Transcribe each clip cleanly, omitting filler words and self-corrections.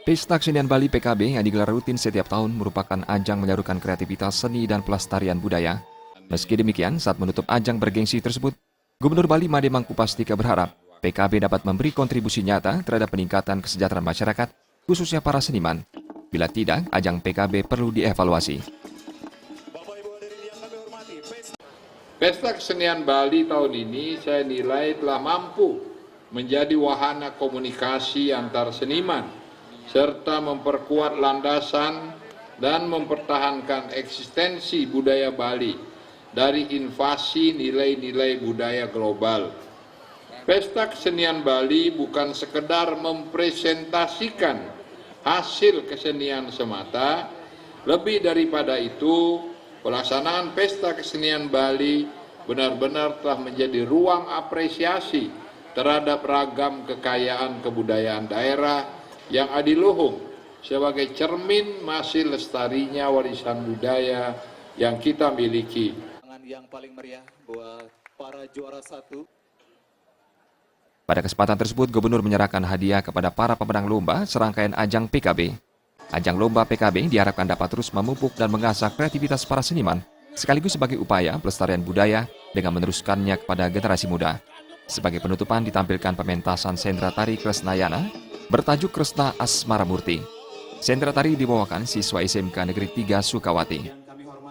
Pesta Kesenian Bali PKB yang digelar rutin setiap tahun merupakan ajang menyarukan kreativitas seni dan pelestarian budaya. Meski demikian, saat menutup ajang bergengsi tersebut, Gubernur Bali Made Mangkupastika berharap PKB dapat memberi kontribusi nyata terhadap peningkatan kesejahteraan masyarakat, khususnya para seniman. Bila tidak, ajang PKB perlu dievaluasi. Pesta Kesenian Bali tahun ini saya nilai telah mampu menjadi wahana komunikasi antar seniman, serta memperkuat landasan dan mempertahankan eksistensi budaya Bali dari invasi nilai-nilai budaya global. Pesta Kesenian Bali bukan sekedar mempresentasikan hasil kesenian semata, lebih daripada itu, pelaksanaan Pesta Kesenian Bali benar-benar telah menjadi ruang apresiasi terhadap ragam kekayaan kebudayaan daerah yang adiluhung sebagai cermin masih lestarinya warisan budaya yang kita miliki. Yang paling meriah buat para juara satu. Pada kesempatan tersebut, Gubernur menyerahkan hadiah kepada para pemenang lomba serangkaian ajang PKB. Ajang lomba PKB diharapkan dapat terus memupuk dan mengasah kreativitas para seniman, sekaligus sebagai upaya pelestarian budaya dengan meneruskannya kepada generasi muda. Sebagai penutupan ditampilkan pementasan sendra tari Kresnayana bertajuk Kresna Asmaramurti. Sendra tari dibawakan siswa SMK Negeri 3 Sukawati.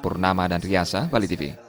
Purnama dan Riasa, Bali TV.